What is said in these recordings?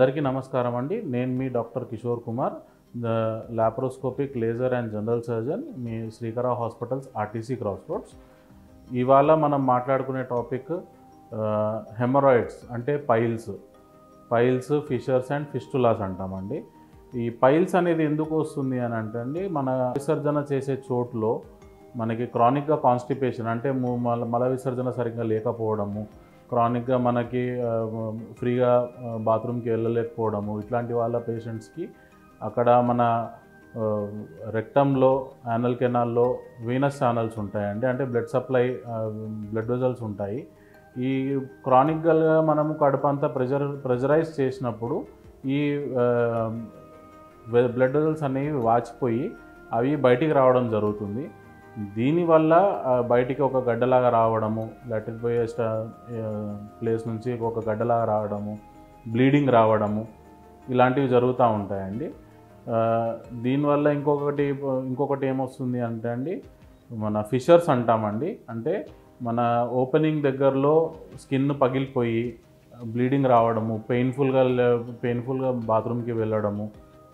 అందరికీ నమస్కారం అండి. నేను మీ doctor Kishore Kumar, laparoscopic laser and general surgeon, మీ Srikara hospitals RTC cross roads. ఇవాళ మనం మాట్లాడుకునే టాపిక్ హెమరాయిడ్స్ అంటే పైల్స్, ఫిషర్స్ అండ్ ఫిస్టులాస్ అంటామండి. ఈ పైల్స్ అనేది ఎందుకు వస్తుంది అని అంటే మన విసర్జన చేసే చోట్లో మనకి క్రానిక్గా కాన్స్టిపేషన్ అంటే మల విసర్జన సరిగ్గా లేకపోవడము, క్రానిక్గా మనకి ఫ్రీగా బాత్రూమ్కి వెళ్ళలేకపోవడము, ఇట్లాంటి వాళ్ళ పేషెంట్స్కి అక్కడ మన రెక్టంలో, యానల్ కెనాల్లో వీనస్ ఛానల్స్ ఉంటాయండి. అంటే బ్లడ్ వెజల్స్ ఉంటాయి. ఈ క్రానిక్గా మనము కడుపంతా ప్రెజరైజ్ చేసినప్పుడు ఈ బ్లడ్ వెజల్స్ అనేవి వాచిపోయి అవి బయటికి రావడం జరుగుతుంది. దీనివల్ల బయటికి ఒక గడ్డలాగా రావడము, లెట్రిన్ పోయే ప్లేస్ నుంచి ఒక గడ్డలాగా రావడము, బ్లీడింగ్ రావడము, ఇలాంటివి జరుగుతూ ఉంటాయండి. దీనివల్ల ఇంకొకటి ఏమొస్తుంది అంటే అండి, మన ఫిషర్స్ అంటామండి. అంటే మన ఓపెనింగ్ దగ్గరలో స్కిన్ పగిలిపోయి బ్లీడింగ్ రావడము, పెయిన్ఫుల్గా బాత్రూమ్కి వెళ్ళడము,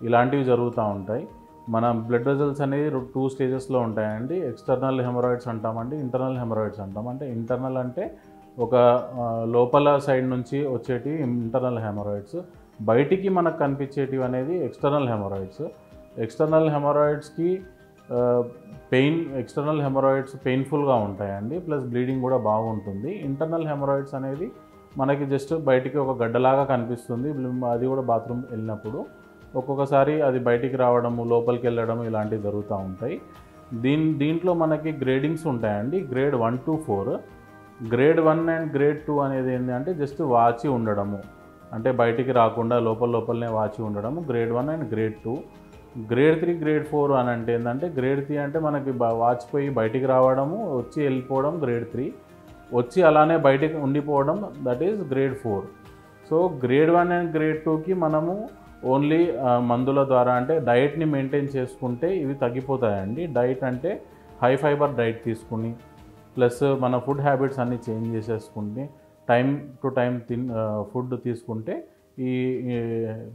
ఇలాంటివి జరుగుతూ ఉంటాయి. మన బ్లడ్ వెజల్స్ అనేవి 2 స్టేజెస్లో ఉంటాయండి. ఎక్స్టర్నల్ హెమరాయిడ్స్ అంటామండి, ఇంటర్నల్ హెమరాయిడ్స్ అంటాం. అంటే ఇంటర్నల్ అంటే ఒక లోపల సైడ్ నుంచి వచ్చేటి ఇంటర్నల్ హెమరాయిడ్స్, బయటికి మనకు కనిపించేటివి అనేది ఎక్స్టర్నల్ హెమరాయిడ్స్. ఎక్స్టర్నల్ హెమరాయిడ్స్ పెయిన్ఫుల్గా ఉంటాయండి, ప్లస్ బ్లీడింగ్ కూడా బాగుంటుంది. ఇంటర్నల్ హెమరాయిడ్స్ అనేది మనకి జస్ట్ బయటికి ఒక గడ్డలాగా కనిపిస్తుంది, అది కూడా బాత్రూమ్ వెళ్ళినప్పుడు. ఒక్కొక్కసారి అది బయటికి రావడము, లోపలికి వెళ్ళడము, ఇలాంటివి జరుగుతూ ఉంటాయి. దీంట్లో మనకి గ్రేడింగ్స్ ఉంటాయండి, grade 1 to 4. Grade 1 and grade 2 అనేది ఏంటంటే జస్ట్ వాచి ఉండడము, అంటే బయటికి రాకుండా లోపలనే వాచి ఉండడము, grade 1 and grade 2. Grade 3, grade 4 అని అంటే ఏంటంటే, గ్రేడ్ 3 అంటే మనకి వాచిపోయి బయటికి రావడము, వచ్చి వెళ్ళిపోవడం గ్రేడ్ 3, వచ్చి అలానే బయటికి ఉండిపోవడం that is grade 4. So grade 1 and grade 2కి మనము ఓన్లీ మందుల ద్వారా, అంటే డైట్ని మెయింటైన్ చేసుకుంటే ఇవి తగ్గిపోతాయండి. డైట్ అంటే హై ఫైబర్ డైట్ తీసుకుని, ప్లస్ మన ఫుడ్ హ్యాబిట్స్ అన్నీ చేంజ్ చేసేసుకుంటే, టైం టు టైం ఫుడ్ తీసుకుంటే ఈ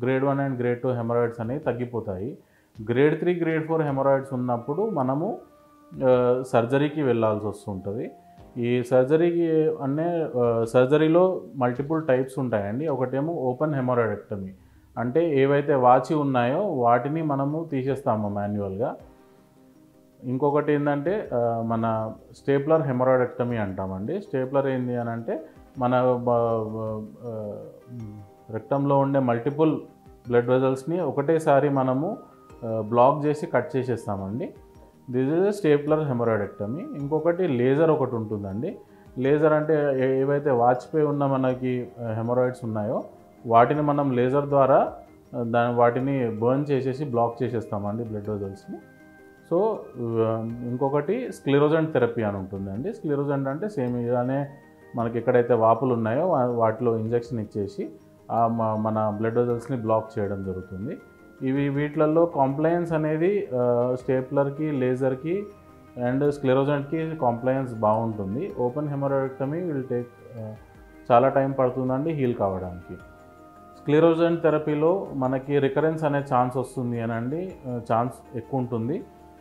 గ్రేడ్ 1 అండ్ గ్రేడ్ 2 హెమరాయిడ్స్ అనేవి తగ్గిపోతాయి. గ్రేడ్ 3, గ్రేడ్ 4 హెమరాయిడ్స్ ఉన్నప్పుడు మనము సర్జరీకి వెళ్ళాల్సి వస్తుంటుంది. ఈ సర్జరీలో మల్టిపుల్ టైప్స్ ఉంటాయండి. ఒకటేమో ఓపెన్ హెమరాయిడెక్టమీ, అంటే ఏవైతే వాచి ఉన్నాయో వాటిని మనము తీసేస్తాము మాన్యువల్గా. ఇంకొకటి ఏంటంటే మన స్టేప్లర్ హెమరాయిడెక్టమీ అంటామండి. స్టేప్లర్ ఏంటి అని అంటే మన రెక్టంలో ఉండే మల్టిపుల్ బ్లడ్ వెజల్స్ని ఒకటేసారి మనము బ్లాక్ చేసి కట్ చేసేస్తామండి. This is stapler haemorrhoidectomy. ఇంకొకటి లేజర్ ఒకటి ఉంటుందండి. లేజర్ అంటే ఏవైతే వాచిపోయి ఉన్న మనకి హెమరాయిడ్స్ ఉన్నాయో వాటిని మనం లేజర్ ద్వారా వాటిని బర్న్ చేసేసి బ్లాక్ చేసేస్తామండి బ్లడ్ వెజల్స్ని. సో ఇంకొకటి స్క్లెరోజెంట్ థెరపీ అని ఉంటుందండి. స్క్లెరోజెంట్ అంటే సేమ్ ఇలానే మనకి ఎక్కడైతే వాపులు ఉన్నాయో వాటిలో ఇంజెక్షన్ ఇచ్చేసి మన బ్లడ్ వెజల్స్ని బ్లాక్ చేయడం జరుగుతుంది. వీటిలలో కాంప్లయన్స్ అనేది స్టేప్లర్కి, లేజర్కి అండ్ స్క్లెరోజెంట్కి కాంప్లయన్స్ బాగుంటుంది. ఓపెన్ హెమరాయిడెక్టమీ విల్ టేక్ చాలా టైం పడుతుందండి హీల్ కావడానికి. స్క్లెరోజెంట్ థెరపీలో మనకి రికరెన్స్ అనే ఛాన్స్ వస్తుంది అనండి, ఛాన్స్ ఎక్కువ ఉంటుంది.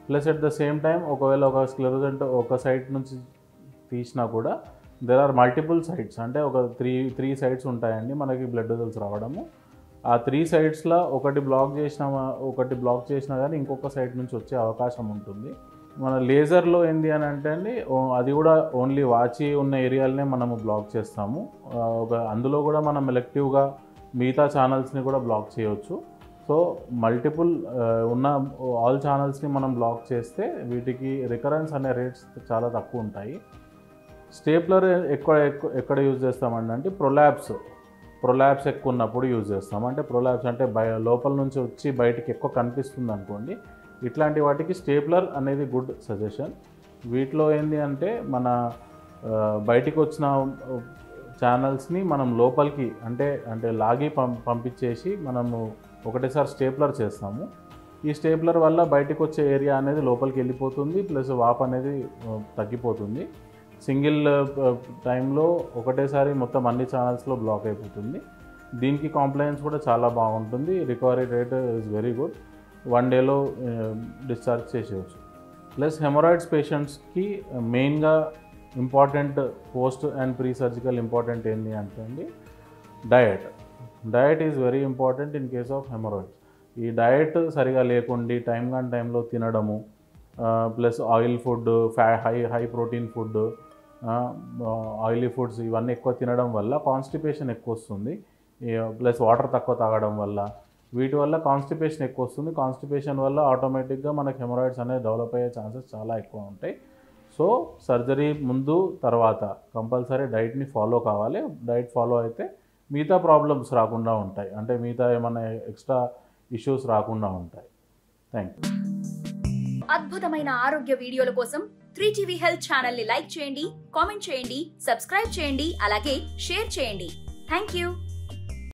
Plus at the same time ఒకవేళ ఒక స్క్లెరోజెంట్ ఒక సైడ్ నుంచి తీసినా కూడా దెర్ ఆర్ మల్టిపుల్ సైడ్స్, అంటే ఒక త్రీ సైడ్స్ ఉంటాయండి మనకి బ్లడ్ వెజల్స్ రావడము. ఆ 3 సైడ్స్లో ఒకటి బ్లాక్ చేసినా కానీ ఇంకొక సైడ్ నుంచి వచ్చే అవకాశం ఉంటుంది. మన లేజర్లో ఏంటి అని అంటే అండి, అది కూడా ఓన్లీ వాచి ఉన్న ఏరియాలనే మనము బ్లాక్ చేస్తాము. అందులో కూడా మనం ఎలెక్టివ్గా మిగతా ఛానల్స్ని కూడా బ్లాక్ చేయవచ్చు. సో మల్టిపుల్ ఉన్న ఆల్ ఛానల్స్ని మనం బ్లాక్ చేస్తే వీటికి రికరెన్స్ అనే రేట్స్ చాలా తక్కువ ఉంటాయి. స్టేప్లర్ ఎక్కడ యూజ్ చేస్తామండి అంటే ప్రొలాప్స్ ఎక్కువ ఉన్నప్పుడు యూజ్ చేస్తాం. అంటే ప్రొలాప్స్ అంటే లోపల నుంచి వచ్చి బయటికి ఎక్కువ కనిపిస్తుంది అనుకోండి, ఇట్లాంటి వాటికి స్టేప్లర్ అనేది గుడ్ సజెషన్. వీటిలో ఏంటి అంటే మన బయటికి వచ్చిన ఛానల్స్ని మనం లోపలికి అంటే లాగి పంపించేసి మనము ఒకటేసారి స్టేప్లర్ చేస్తాము. ఈ స్టేప్లర్ వల్ల బయటకు వచ్చే ఏరియా అనేది లోపలికి వెళ్ళిపోతుంది, ప్లస్ వాప్ అనేది తగ్గిపోతుంది. సింగిల్ టైంలో ఒకటేసారి మొత్తం అన్ని ఛానల్స్లో బ్లాక్ అయిపోతుంది. దీనికి కాంప్లైన్స్ కూడా చాలా బాగుంటుంది. Recovery rate is very good. 1 డేలో డిశ్చార్జ్ చేసేయచ్చు. ప్లస్ హెమరాయిడ్స్ పేషెంట్స్కి మెయిన్గా important post and pre surgical important ఏంటి అంటే అండి diet is very important in case of haemorrhoids. ఈ డయట్ సరిగా లేకుండా టైంలో తినడము, plus oil food, high protein food, oily foods ఇవన్నీ ఎక్కువ తినడం వల్ల కాన్స్టిపేషన్ ఎక్కువ వస్తుంది. ప్లస్ వాటర్ తక్కువ తాగడం వల్ల వీటి వల్ల కాన్స్టిపేషన్ ఎక్కువ వస్తుంది. కాన్స్టిపేషన్ వల్ల ఆటోమేటిక్గా మనకు హెమరాయిడ్స్ అనేవి డెవలప్ అయ్యే ఛాన్సెస్ చాలా ఎక్కువ ఉంటాయి. సో సర్జరీ ముందు తర్వాత కంపల్సరీ డైట్ని ఫాలో కావాలి. డైట్ ఫాలో అయితే మిగతా ప్రాబ్లమ్స్ రాకుండా ఉంటాయి, అంటే మిగతా ఏమైనా ఎక్స్ట్రా ఇష్యూస్ రాకుండా ఉంటాయి. Thank you. అద్భుతమైన ఆరోగ్య వీడియోల కోసం 3TV హెల్త్ ఛానల్ ని లైక్ చేయండి, కామెంట్ చేయండి, సబ్స్క్రైబ్ చేయండి, అలాగే షేర్ చేయండి. Thank you.